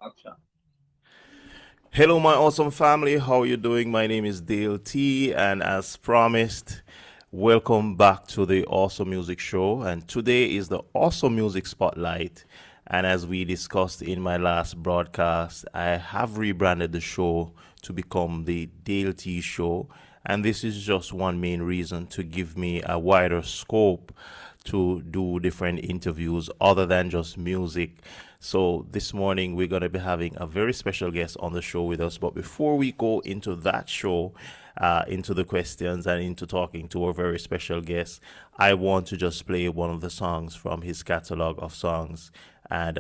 Action. Hello, my awesome family. How are you doing? My name is Dale T, and as promised, welcome back to the Awesome Music Show. And today is the Awesome Music Spotlight. And as we discussed in my last broadcast, I have rebranded the show to become the Dale T Show. And this is just one main reason to give me a wider scope to do different interviews other than just music. So this morning we're going to be having a very special guest on the show with us. But before we go into that show, into the questions and into talking to our very special guest, I want to just play one of the songs from his catalog of songs. And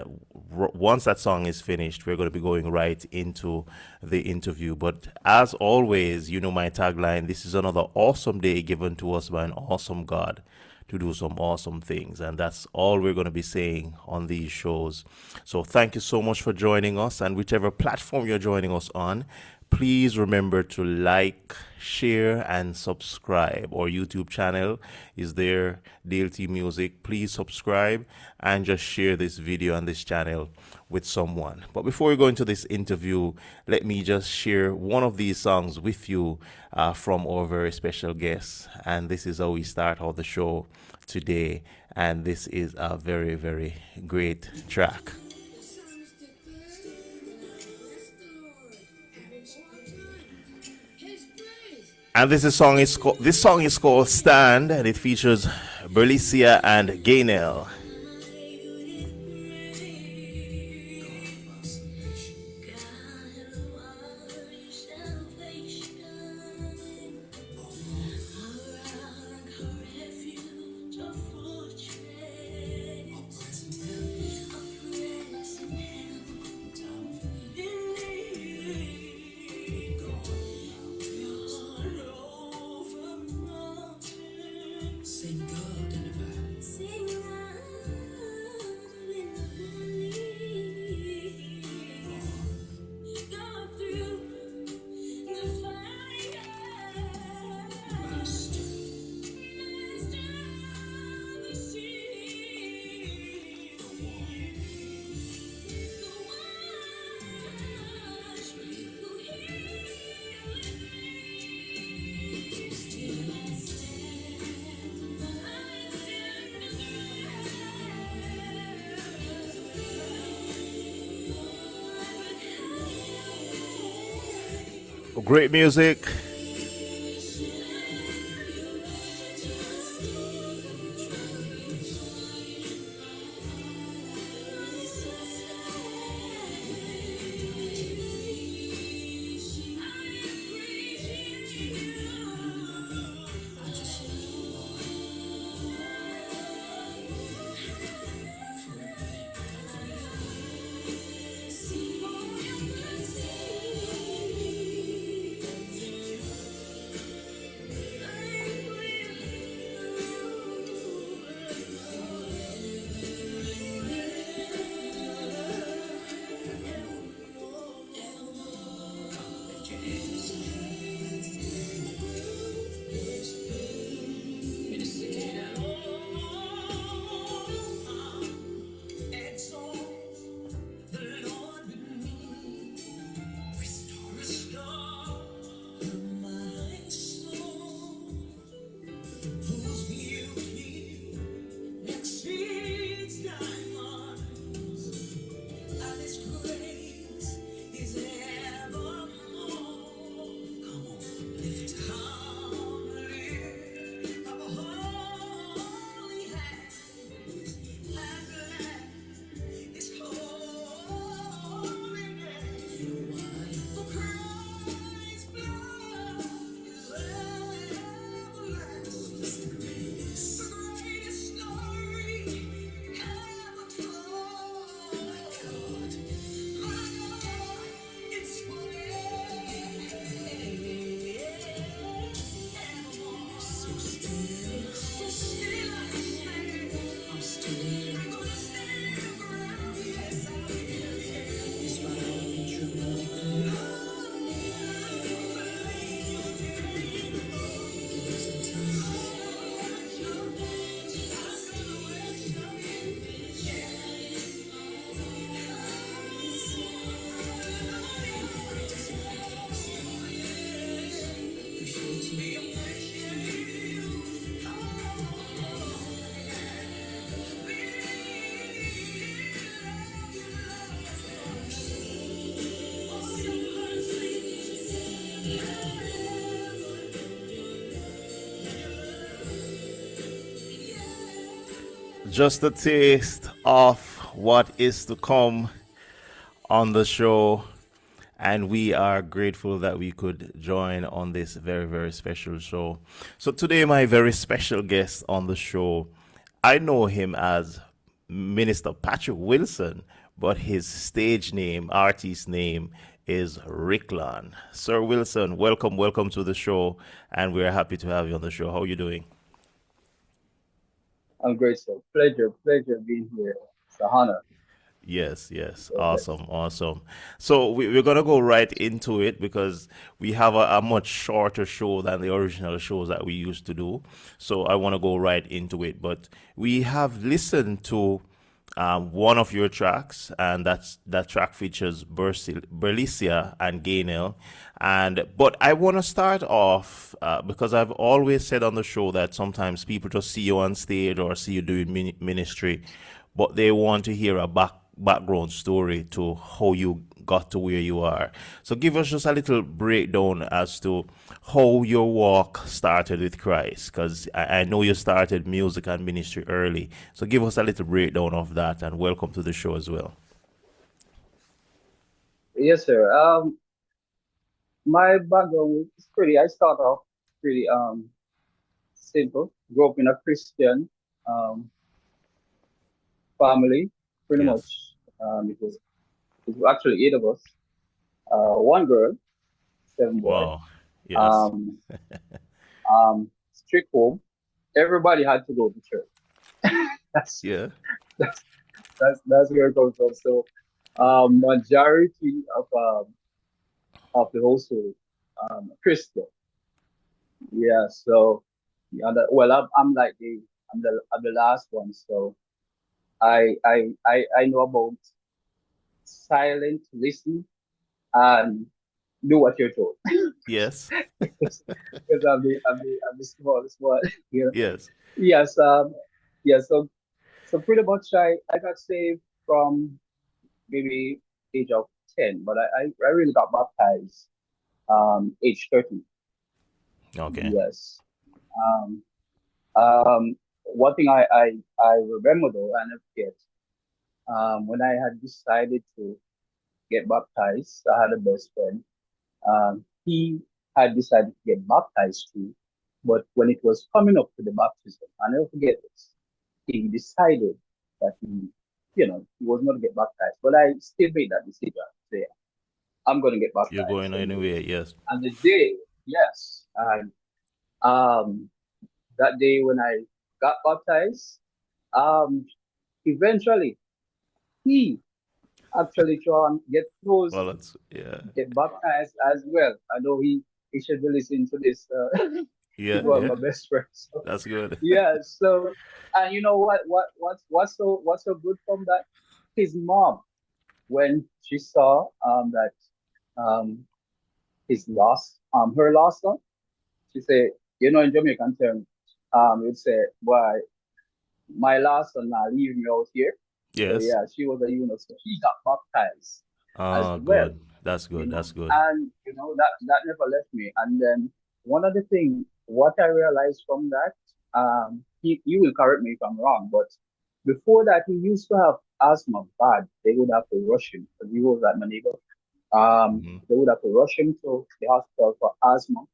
once that song is finished, we're going to be going right into the interview. But as always, you know my tagline: this is another awesome day given to us by an awesome God to do some awesome things. And that's all we're going to be saying on these shows. So thank you so much for joining us. And whichever platform you're joining us on, please remember to like, share, and subscribe. Our YouTube channel is there, DLT Music. Please subscribe and just share this video and this channel with someone. But before we go into this interview, let me just share one of these songs with you from our very special guest. And this is how we start out the show today. And this is a very, very great track. And this song is called Stand, and it features Berlicia and Gaynell. Great music. just a taste of what is to come on the show. And we are grateful that we could join on this very, very special show. So, today, my very special guest on the show, I know him as Minister Patrick Wilson, but his stage name, artist name, is Ricklon. Sir Wilson, welcome to the show, and we're happy to have you on the show. How are you doing? I'm grateful. Pleasure being here. It's an honor. Yes, Perfect. awesome. So we're gonna go right into it because we have a much shorter show than the original shows that we used to do. So I want to go right into it. But we have listened to one of your tracks, and that track features Berlicia and Gainel. And but I want to start off because I've always said on the show that sometimes people just see you on stage or see you doing ministry, but they want to hear a background story to how you got to where you are. So give us just a little breakdown as to how your walk started with Christ, because I know you started music and ministry early. So give us a little breakdown of that, and welcome to the show as well. Yes, sir. My background is pretty. I start off pretty simple. Grew up in a Christian um family, pretty much. Yes. It was actually eight of us. One girl, seven boy. Wow. Yes. Um, Strict home. Everybody had to go to church. That's Yeah. that's that's where it comes from. So, majority of the household Christian. Yeah, so yeah, well, I'm like I'm the last one, so I know about silent listen and do what you're told Yes. because I'm the small you know. Yes. Yes, yeah. So pretty much I got saved from maybe age of 10, but I really got baptized age 30. Okay. Yes. Um, One thing I remember though, I never forget, when I had decided to get baptized, I had a best friend. He had decided to get baptized too, but when it was coming up to the baptism, I never forget this. He decided that he was going to get baptized, but I still made that decision. Say, I'm going to get You're baptized going anyway. anywhere. Yes. And the day, yes, and um, that day when I got baptized, um, eventually he actually try and get close, Well, that's yeah. get baptized as well. I know he should be listening to this. He's Yeah. one of Yeah. my best friends. So, That's good. yeah. So, and you know what's so good from that? His mom, when she saw that um his loss her last son, she said, in Jamaican term, you'd say, "Why my last son now leave me out here?" So Yes. yeah, she was a so he got baptized as Oh, well. good. That's good. That's good. And that never left me. And then one of the things what I realized from that, he will correct me if I'm wrong, but before that he used to have asthma bad. They would have to rush him because he was at my neighbor. Hmm. They would have to rush him to the hospital for asthma.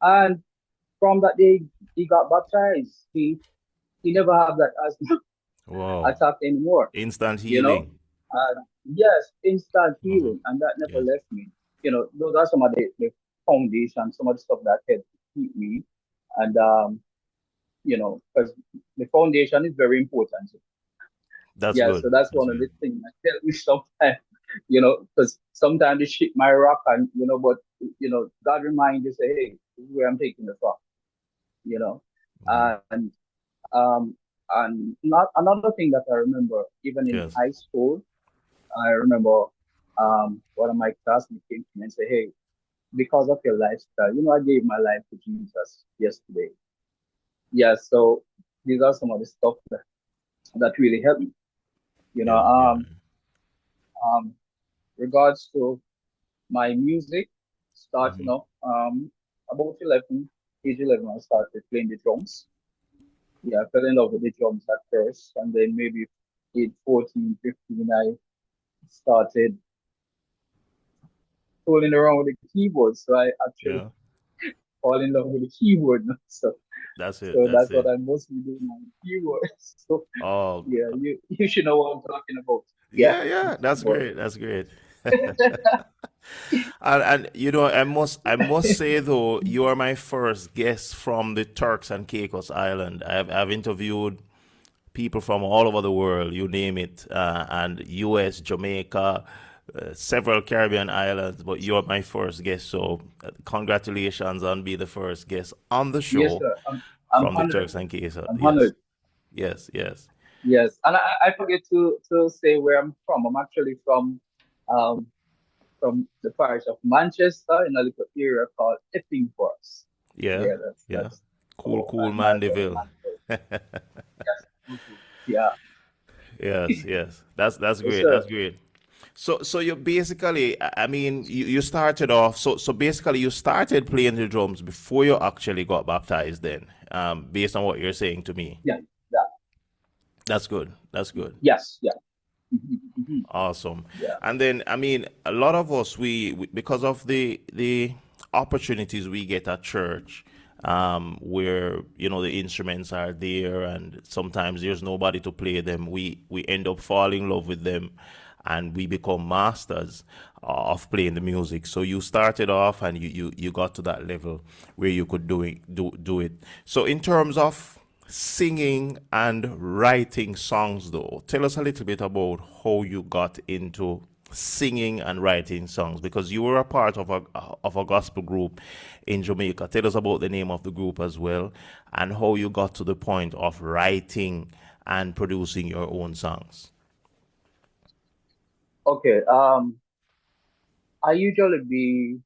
And from that day he got baptized. He never had that asthma Wow. attack anymore. Instant You know, healing. yes, instant Hmm. healing, and that never Yes. left me. Those are some of the foundation, some of the stuff that helped keep me. And because the foundation is very important. That's Yeah, so good. that's That's one of good. the things that help me sometimes. Because sometimes it shit my rock, and but God reminds you, say, hey, this is where I'm taking the from. You know, Hmm. and um not another thing that I remember, even in Yes. high school. I remember one of my classmates came to me and said, "Hey, because of your lifestyle, I gave my life to Jesus yesterday." Yeah, so these are some of the stuff that really helped me. You know, Yeah. Yeah. um, um, Regards to my music, starting Hmm. off about 11, age 11, I started playing the drums. yeah, I fell in love with the drums at first, and then maybe at 14, 15, I started fooling around with the keyboard. So I actually Yeah, fall in love with the keyboard now. So, that's it. so That's that's what it. I mostly do now, keyboard. So Oh, yeah, you should know what I'm talking about. Yeah, yeah, yeah. That's keyboard. great. That's great. And you know, I must say though, you are my first guest from the Turks and Caicos Island. I've interviewed people from all over the world, you name it, and U.S., Jamaica, several Caribbean islands. But you're my first guest, so congratulations on being the first guest on the Yes, show sir. I'm from the honored. Turks and Caicos. I'm Yes, honored. yes, yes, Yes, and I forget to say where I'm from. I'm actually um from the parish of Manchester in a little area called Epping Forest. yeah, Yeah, yeah. that's Cool, cool, my brother Mandeville. Mandel. Yes. Mhm. Yeah. Yes, yes. That's Yes, great. sir. That's great. So you basically, I mean, you started off. So basically, you started playing the drums before you actually got baptized. Then, based on what you're saying to me, Yeah. Yeah. that's good. That's good. Yes. Yeah. Mhm, mhm. Awesome. Yeah. And then, I mean, a lot of us, we because of the opportunities we get at church, where you know the instruments are there, and sometimes there's nobody to play them. We end up falling in love with them, and we become masters of playing the music. So you started off, and you got to that level where you could do it. So in terms of singing and writing songs, though, tell us a little bit about how you got into singing and writing songs, because you were a part of a gospel group in Jamaica. Tell us about the name of the group as well, and how you got to the point of writing and producing your own songs. Okay. I usually be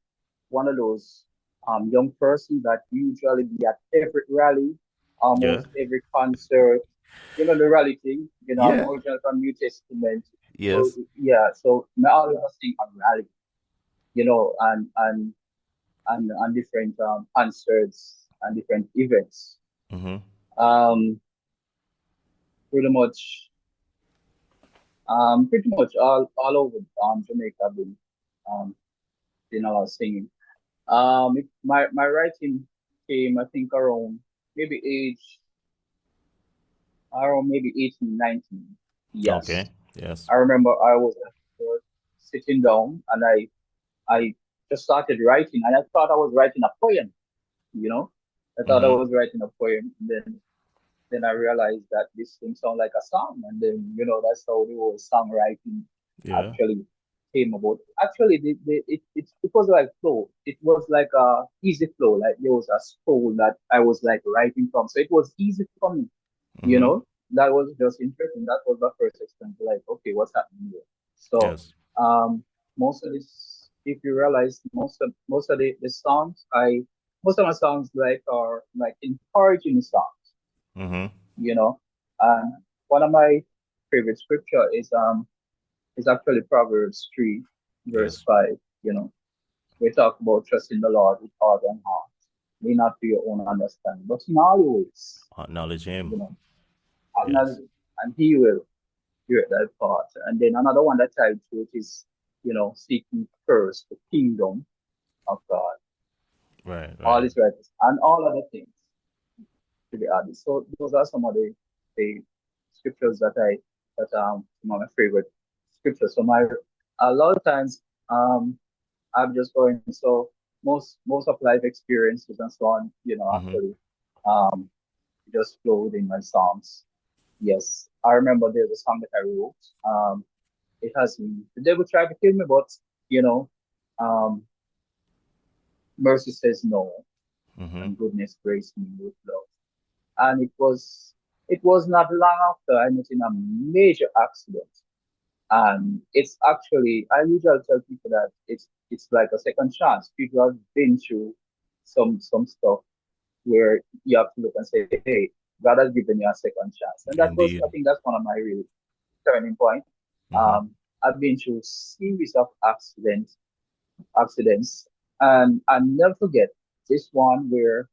one of those young person that usually be at every rally, Yeah. almost every concert. You know the rally thing. You know, I'm Yeah. originally from New Testament. So Yes. yeah, so I always sing on rally. You know, and different concerts and different events. Mm-hmm. Um, pretty much, pretty much all over Jamaica. I've um, been singing. My writing came, I think, maybe age around maybe 18, 19. Yes, Okay. Yes. I remember I was sitting down and I just started writing, and I thought I was writing a poem. You know, I thought I Mm-hmm. was writing a poem. And then I realized that this thing sounded like a song, and then that's how the whole songwriting Yeah. actually came about. Actually, it was like flow. It was like a easy flow. Like there was a scroll that I was like writing from, so it was easy for me. You Mm-hmm. know, that was just interesting. That was the first experience. Like, okay, what's happening here? So, Yes. most of this, if you realize, most of the songs, most of my songs like are like encouraging songs, Mm-hmm. you know. And one of my favorite scripture is actually Proverbs 3, verse Yes. 5. You know, we talk about trusting the Lord with heart and heart. Lean not to your own understanding, but in all your ways, Acknowledge you him. know, Yes. acknowledge it, and He will hear that part. And then another one that tied to it is, seeking first the kingdom of God, Right. all Right. His righteousness, and all other things to be added. So those are some of the scriptures some of my favorite scriptures. So my a lot of times I'm just going so most of life experiences and so on, Mm-hmm. actually um just flow within my songs. Yes. I remember there's a song that I wrote. It has the devil tried to kill me, but you know, um mercy says no Mm-hmm. and goodness grace me with love. And it was not long after I met in a major accident. And it's actually I usually tell people that it's like a second chance. People have been through some stuff where you have to look and say, hey, God has given you a second chance. And I Indeed. think that's one of my real turning point. Mm-hmm. I've been through series of accidents, and I never forget this one where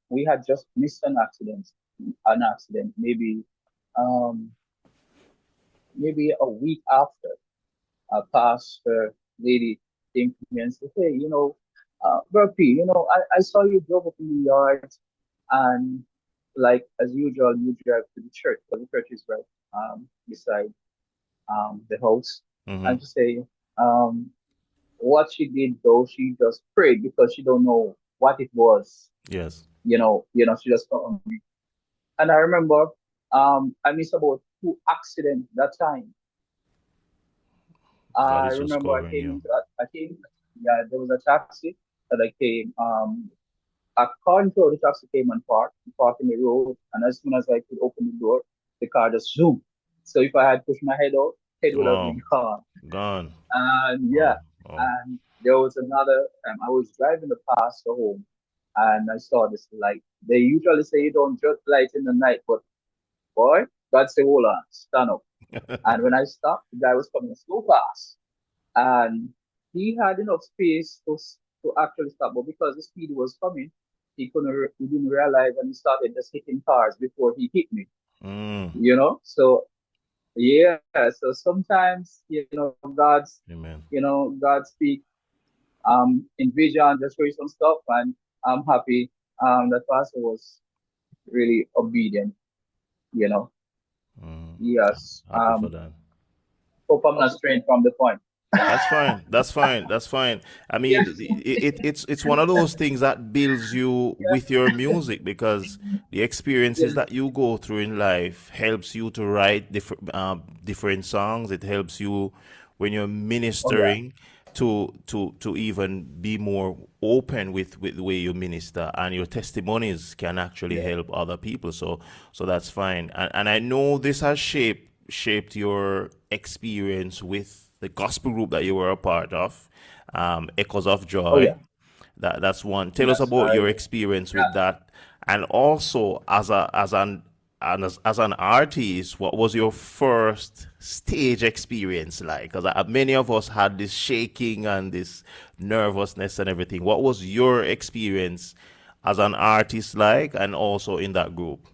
we had just missed an accident. an accident, um, maybe a week after, a pastor lady came to me and said, "Hey, Burpee, I saw you drove up in the yard, and like as usual, you drive to the church, because the church is right beside the house." Mm-hmm. And to say, um, what she did though, she just prayed because she don't know what it was. Yes. She just thought on me. And I remember, I missed about two accidents that time. God I is just remember covering you. yeah, there was a taxi that I came, a car in the taxi came and parked in the road. And as soon as I could open the door, the car just zoomed. So if I had pushed my head out, head would have Wow. been gone. Gone. And yeah, Wow. Wow. and there was another time I was driving the pastor home and I saw this light. They usually say you don't judge light in the night, but boy, God said, hold on, stand up. And when I stopped, the guy was coming so fast and he had enough space to actually stop. But because the speed was coming, he didn't realize and he started just hitting cars before he hit me, Mm. So yeah, so sometimes, Amen. God speak in vision, just show you some stuff, and I'm happy that pastor was really obedient, you know. Mm. Yes. Happy for that. Hope I'm not straying from the point. That's fine. That's fine. That's fine. I Yeah. mean, it's one of those things that builds you with your music because the experiences Yeah. that you go through in life helps you to write different songs. It helps you when you're Oh yeah. ministering to even be more open with the way you minister, and your testimonies can actually Yeah. help other people. So that's fine. And I know this has shaped your experience with the gospel group that you were a part of, Echoes of Oh Joy. yeah. That's one. Tell us Yes. about your experience with Yeah. that, and also as an artist, what was your first stage experience like? Because many of us had this shaking and this nervousness and everything. What was your experience as an artist like, and also in that group?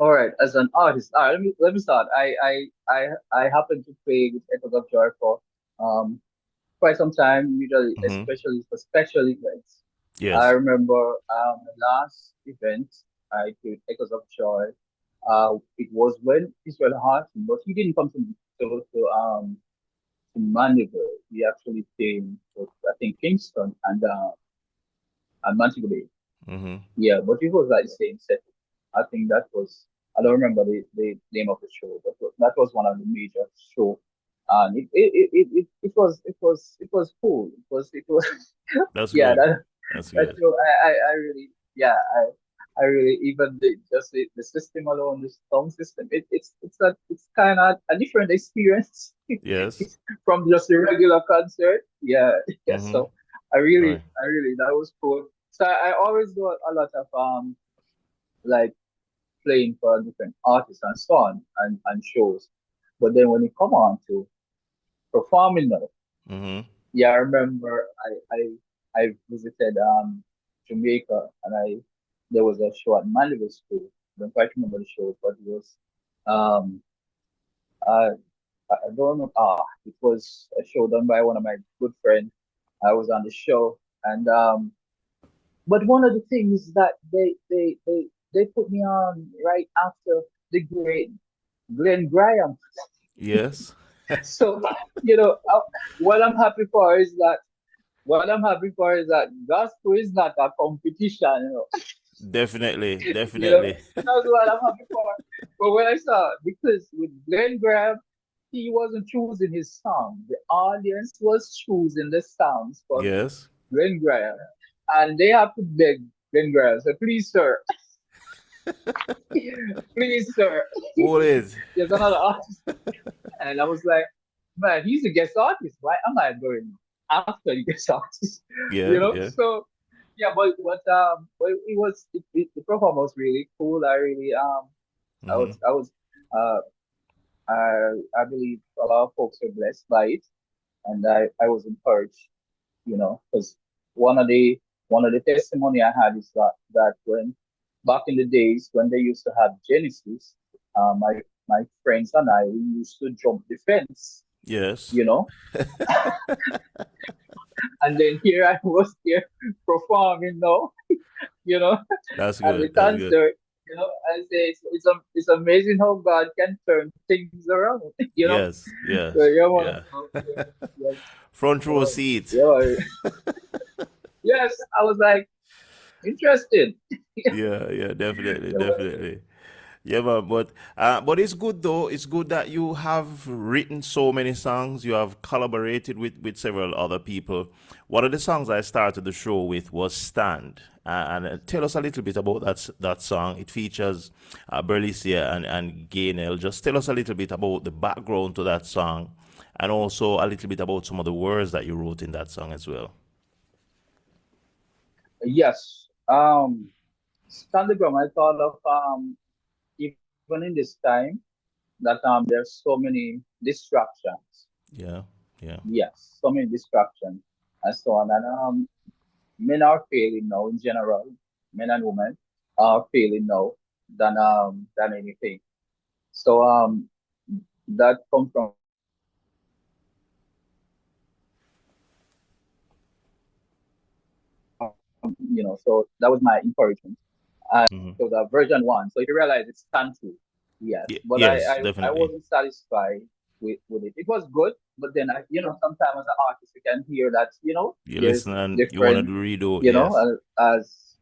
All right. As an artist, all right, let me start. I happen to play with Echoes of Joy for um quite some time, usually, Hmm. especially for special events. I Yes. remember the last event I did Echoes of Joy. It was when Israel Harton, but he didn't come to Mandeville. He actually came to, I think, Kingston and Montego Bay. Hmm. Yeah, but it was like the same setting. I think that was, I don't remember the name of the show, but that was one of the major show. And it was cool. It was That's yeah, good. that That's that good. show I really, yeah, I really, even the system alone, the sound system, it's kind of a different experience Yes. from just a regular concert. Yeah, yeah. Mm-hmm. So Right. I really, that was cool. So I always do a lot of like playing for different artists and so on and shows. But then when it come on to performing now, Mm-hmm. yeah, I remember I visited Jamaica and there was a show at Malibu School. I don't quite remember the show, but it was um I I don't know, it was a show done by one of my good friends. I was on the show and but one of the things that they put me on right after the great Glenn Graham. Yes. So, you know, uh, what I'm happy for is that what I'm happy for is that gospel is not a competition. Definitely. You know, Definitely. that's what I'm happy for. But when I saw, because with Glenn Graham, he wasn't choosing his song. The audience was choosing the songs for Yes. Glenn Graham. And they have to beg Glenn Graham, so please, sir, please, sir. What is? There's another artist. And I was like, man, he's a guest artist. Why am I going after the guest artist? Yeah. Yeah. So yeah, but the performance was really cool. I really Mm-hmm. I was uh I believe a lot of folks were blessed by it, and I was encouraged, because one of the one of the testimony I had is that when back in the days when they used to have Genesis, my friends and I, we used to jump the fence, Yes. you know. And then here I was here performing now, you know, That's at the good. That's good. concert. I say it's amazing how God can turn things around, Yes. So Yes. yeah, man. Yeah. So, yeah, yes. Front row So seat. yeah, yes. I was like interested. Yeah. Yeah. Definitely. Yeah, Definitely. Yeah, but it's good though. It's good that you have written so many songs. You have collaborated with several other people. One of the songs I started the show with was "Stand," and tell us a little bit about that song. It features Berlicia and Gaynell. Just tell us a little bit about the background to that song, and also a little bit about some of the words that you wrote in that song as well. yes. Stand the ground. I thought of even in this time that there's so many distractions. Yeah, yeah. Yes, so many distractions and so on. And men are failing now in general. Men and women are failing now than anything. So that comes from so that was my encouragement. So Hmm. the version one. So if you realize it's stand two. Yes. But Yes, I definitely. wasn't satisfied with it. It was good, but then sometimes as an artist you can hear that, You there's listen and you wanted different, to redo. Yes. as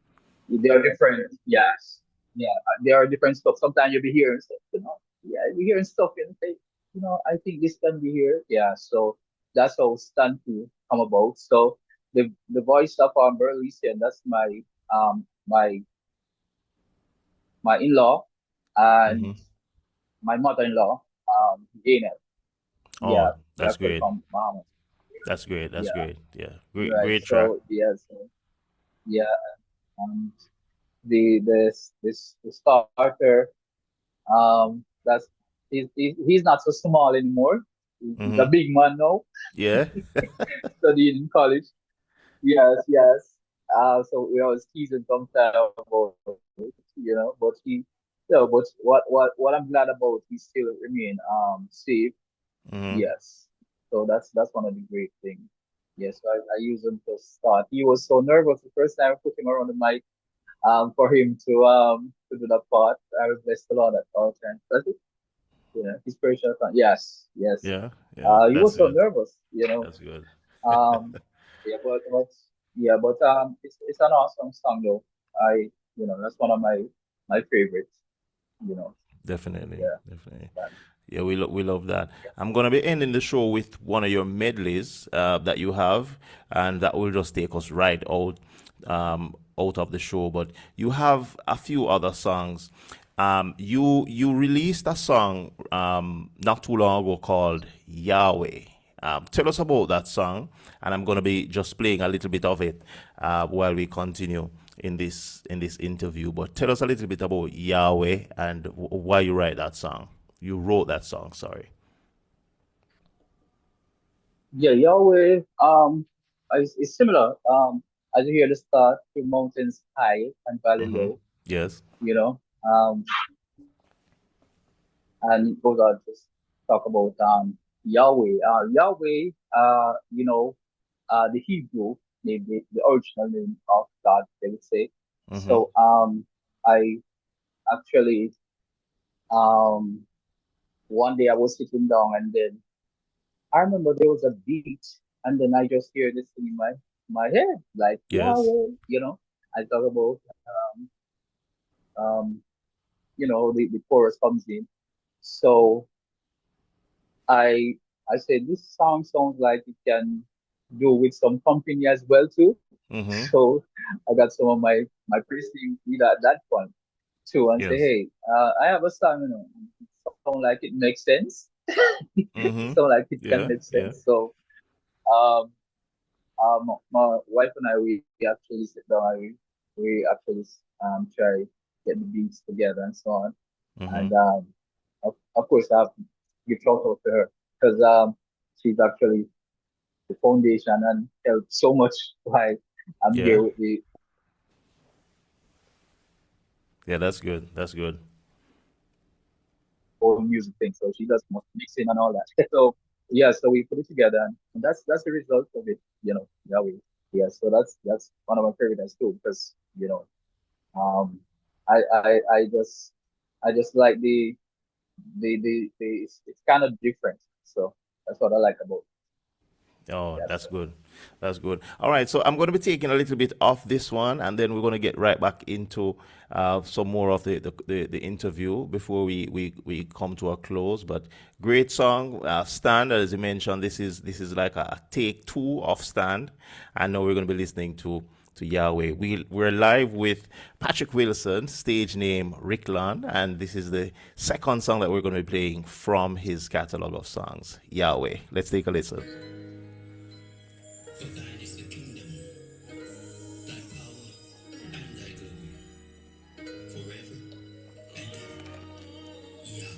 there are different, yes. Yeah, there are different stuff. Sometimes you'll be hearing stuff, yeah, you're hearing stuff and say, I think this can be here. Yeah, so that's how stand to come about. So the voice of Berlice, and that's my my in-law and Hmm. my mother-in-law, Gaynell. Yeah, Oh, they're that's actually great. from Bahamas. That's great. That's Yeah, great. Yeah. Great, right. great track. So yeah, yeah, um, the starter, that's he's not so small anymore. He's a Hmm. big man now, Yeah. studying in college. Yes, yes. So we always teasing sometimes about it, but but what I'm glad about, he still remain safe. Hmm. Yes. So that's one of the great things. Yes, I use him to start. He was so nervous the first time I put him around the mic for him to do that part. I was blessed a lot at all times. That's it. Inspirational time. Yes, yes. Yeah. Yeah. He That's was so good. nervous. That's good. Um, yeah, but yeah, but it's an awesome song though. That's one of my favorites. You know, Definitely. yeah, Definitely. that, Yeah, we love that. I'm gonna be ending the show with one of your medleys that you have, and that will just take us right out of the show. But you have a few other songs. You released a song not too long ago called Yahweh. Tell us about that song, and I'm gonna be just playing a little bit of it while we continue in this interview. But tell us a little bit about Yahweh and why you write that song. You wrote that song, sorry. yeah. Yahweh is similar. As you hear the start, the mountains high and valley Mm-hmm. low. Yes. You know, um, and it goes on to talk about Yahweh. Yahweh, the Hebrew name, the original name of God, they would say. Mm-hmm. So I actually um one day I was sitting down and then I remember there was a beat and then I just hear this thing in my head like Yes. Yahweh. I talk about um the chorus comes in. So I I said this song sounds like it can do with some company as well too. Mm-hmm. So I got some of my priest team leader at that point too and say, Yes. hey, I have a song, it sound like it makes sense. Mm-hmm. Sound like it can Yeah. make Yeah. sense. So um, my wife and I, we actually sit down and we actually try get the beats together and so on. Mm-hmm. And of course I have to give shout out to her because she's actually the foundation and helped so much why I'm here Yeah. with the Yeah, that's good. That's good. whole music thing. So she does most mixing and all that. So yeah, so we put it together, and that's the result of it. Yeah, we yeah. So that's one of my favorites too, because um, I just like the it's kind of different. So that's what I like about it. Oh, Yeah. that's So good. That's good. All right, so I'm going to be taking a little bit off this one, and then we're going to get right back into some more of the interview before we come to a close. But great song, Stand. As you mentioned, this is like a take two of Stand, and now we're going to be listening to Yahweh. We're live with Patrick Wilson, stage name Ricklon, and this is the second song that we're going to be playing from his catalog of songs, Yahweh. Let's take a listen. For thine is the kingdom, thy power, and thy glory, forever and ever. Yah,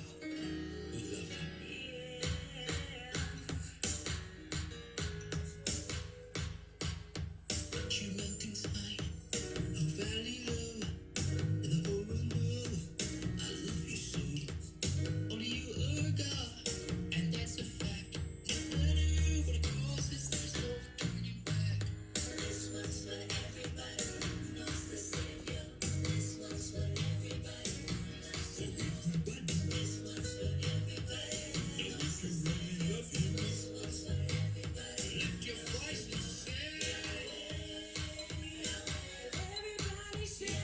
we love you. What you mountains high, a valley low, and the whole world know. I love you so. Only you are God, and that's a fact. No matter what it costs, there's no turning back. This one's for everybody who knows the Savior. This one's for everybody who loves the Lord. This one's for everybody who knows the Savior. This one's for everybody. Lift your voice and say, everybody say,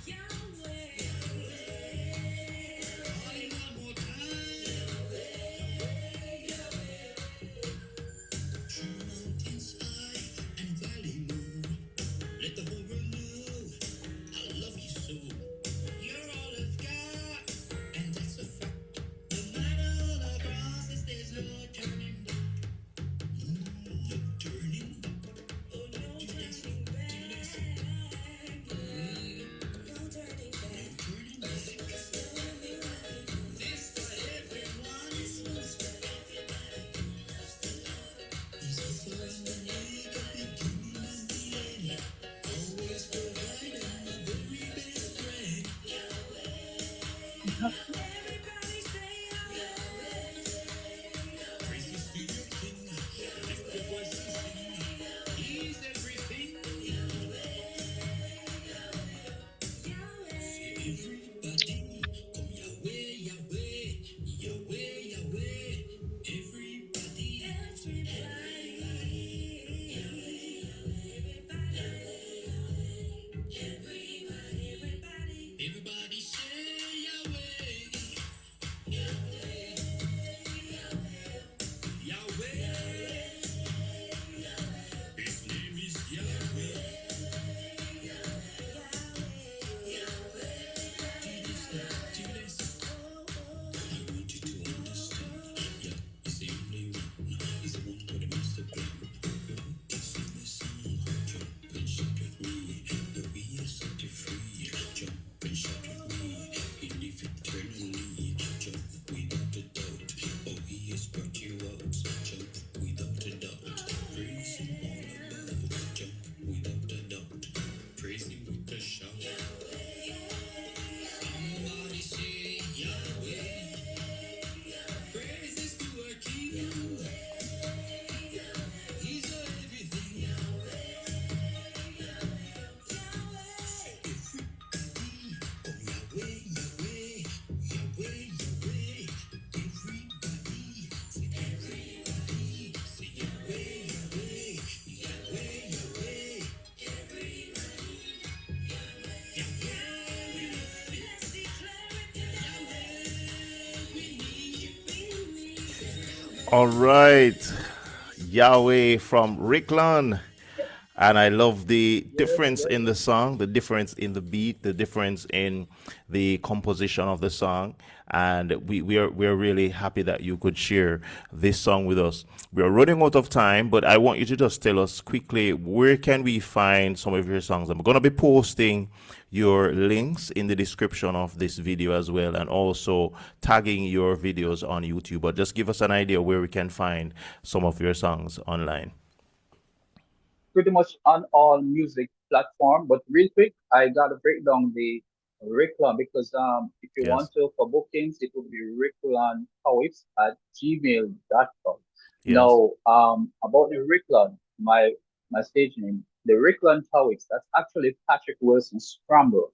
Yahweh. Calling one more time. True mountains high and valley low. Let the whole world know I love you so. You're all I've got, and that's a fact. No matter all the crosses, there's no turning back. No turning back. Oh, no turning back. No turning back. This for everyone. This one's for everybody who loves the Lord. He's also in the make of beginning and the end. Always providing my very best friend. Everybody say praises to your King. Lift your voice and sing. He's everything. Everybody, come Yahweh, Yahweh, Yahweh, Yahweh. Everybody, everybody say Yahweh, Yahweh. His name is Yahweh. I want you to understand. Yeah, he's the only one. He's the one who makes the plan. It's in the song. Jump and shout with me. The we are set you free. Jump and shout with me. He live eternally. Jump without a doubt. Oh, he has brought you out. Jump without a doubt. Praise him all about. Jump without a doubt. Praise him with a shout. Somebody say Yahweh. Praises to our King. He's everything. All right, Yahweh from Ricklon. And I love the yes, difference yes. in the song, the difference in the beat, the difference in the composition of the song. And we're really happy that you could share this song with us. We are running out of time, but I want you to just tell us quickly, where can we find some of your songs? I'm going to be posting your links in the description of this video as well, and also tagging your videos on YouTube. But just give us an idea where we can find some of your songs online. Pretty much on all music platform. But real quick, I gotta break down the Ricklon because if you want Yes. to for bookings, it will be Ricklontawips@gmail.com. Yes. Now, about the Ricklon, my stage name, the Ricklontawips, that's actually Patrick Wilson Scramble.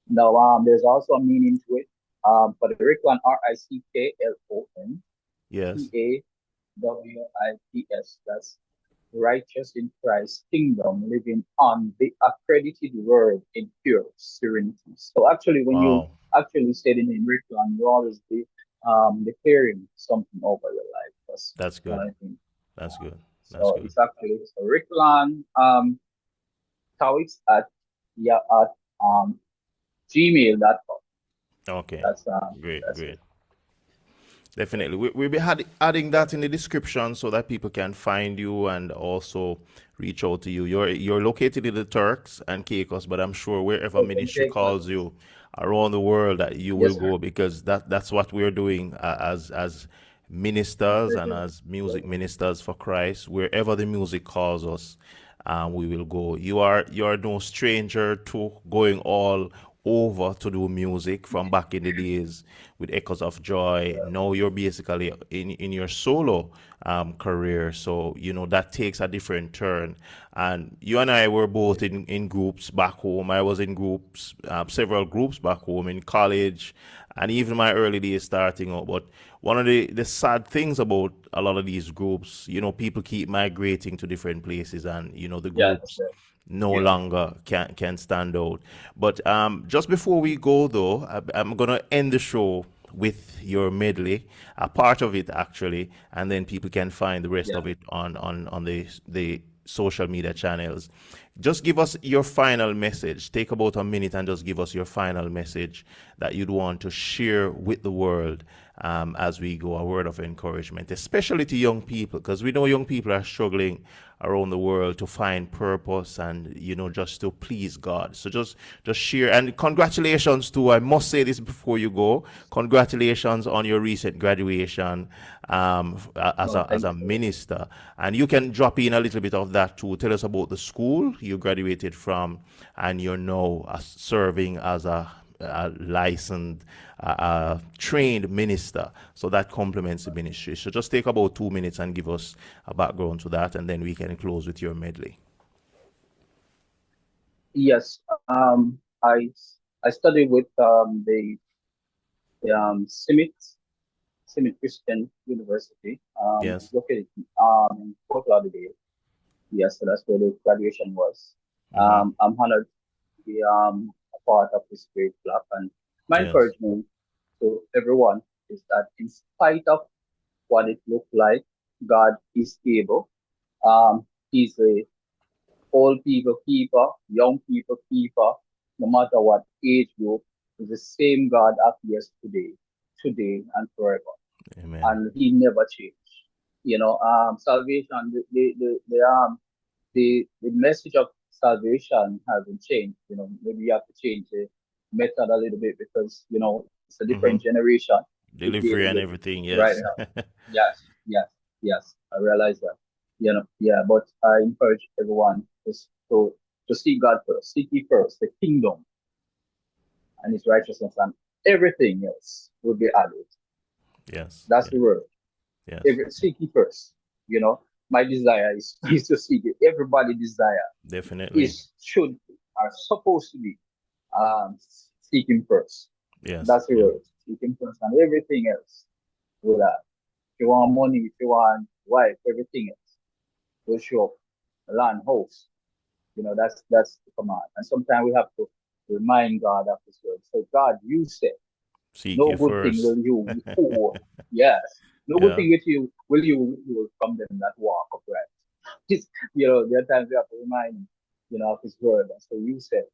Now, there's also a meaning to it. For the Ricklon, Ricklon, Yes. TAWIPS. That's righteous in Christ's kingdom, living on the accredited word in pure serenity. So actually, when you Wow. actually say the name Ricklon, you always be declaring something over your life. That's That's what good. I think. That's good. That's So good. it's actually so Ricklon Tawix at yeah at gmail.com. Okay. That's Great. that's Great. it. Definitely. We'll be adding that in the description so that people can find you and also reach out to you. You're located in the Turks and Caicos, but I'm sure wherever Okay, ministry thanks, calls you around the world that you will yes, sir. go because that's what we're doing as ministers and as music ministers for Christ. Wherever the music calls us, we will go. You are no stranger to going all over to do music from back in the days with Echoes of Joy. Now you're basically in your solo career, so that takes a different turn. And you and I were both in groups back home. I was in groups, several groups back home in college, and even my early days starting out. But one of the sad things about a lot of these groups, people keep migrating to different places, and the Yeah, that's groups right. no longer can stand out. But just before we go, though, I'm gonna end the show with your medley, a part of it actually, and then people can find the rest Yeah. of it on the social media channels. Just give us your final message. Take about a minute and just give us your final message that you'd want to share with the world as we go, a word of encouragement, especially to young people, because we know young people are struggling around the world to find purpose and just to please God. So just share, and congratulations to, I must say this before you go, congratulations on your recent graduation as No, as thank a you so much. minister. And you can drop in a little bit of that too. Tell us about the school you graduated from, and you're now serving as a licensed, trained minister. So that complements the ministry. So just take about 2 minutes and give us a background to that, and then we can close with your medley. Yes. I studied with the Summit Christian University. It's Yes. located in Fort Lauderdale. Yes, so that's where the graduation was. Mm-hmm. I'm honored to be a part of this great club, and my Yes. encouragement to everyone is that in spite of what it looked like, God is able. He's a old people keeper, young people keeper, no matter what age group, is the same God as yesterday, today, and forever. Amen. And he never changed. Salvation, the message of salvation hasn't changed. Maybe you have to change the method a little bit because, it's a different Mm-hmm. generation we're dealing Delivery with and everything. right Yes. now. Yes, yes, yes. I realize that. Yeah, but I encourage everyone to seek God first, seek ye first, the kingdom and his righteousness, and everything else will be added. Yes. That's Yes. the word. Yes. Seek ye first. My desire is to seek it. Everybody desire Definitely. is should are supposed to be seeking first. Yes. That's the Yeah. word. Seeking first, and everything else will add. If you want money, if you want wife, everything else will show up. Land, house. That's the command. And sometimes we have to remind God of His word. So God, you said, Seek no you good thing first. will you withhold. Yes, no good Yeah. thing with you will you withhold from them that walk upright. There are times we have to remind, of His word. And so you said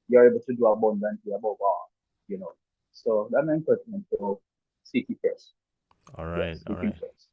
you're able to do abundantly above all. You know. So that's my encouragement to seek it first. All Yes, right. All seek Him right. first.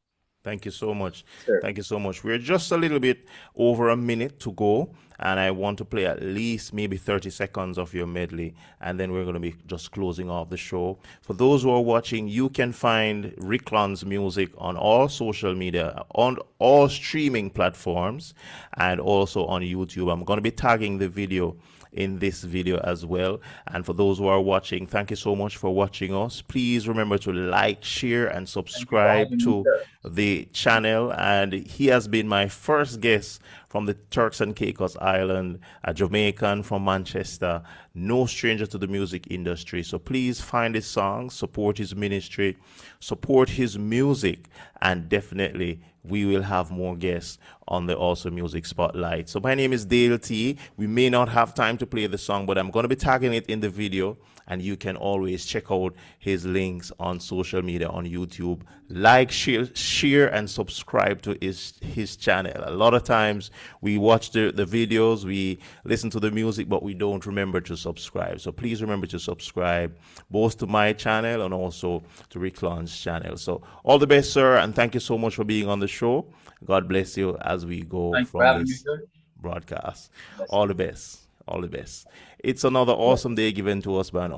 Thank you so much. Sure. Thank you so much. We're just a little bit over a minute to go, and I want to play at least maybe 30 seconds of your medley, and then we're going to be just closing off the show. For those who are watching, you can find Ricklon's music on all social media, on all streaming platforms, and also on YouTube. I'm going to be tagging the video in this video as well. And for those who are watching, thank you so much for watching us. Please remember to like, share, and Thank you for subscribe having me, to sir. the channel. And he has been my first guest from the Turks and Caicos Island, a Jamaican from Manchester, no stranger to the music industry. So please find his songs, support his ministry, support his music, and definitely we will have more guests on the Awesome Music Spotlight. So my name is Dale T. We may not have time to play the song, but I'm going to be tagging it in the video, and you can always check out his links on social media, on YouTube. Like, share, and subscribe to his channel. A lot of times we watch the videos, we listen to the music, but we don't remember to subscribe. So please remember to subscribe both to my channel and also to Ricklon's channel. So all the best, sir, and thank you so much for being on the show. God bless you as we go Thank you for from having me, this sir. broadcast. Bless All you. the best. All the best. It's another Bless awesome day given to us by an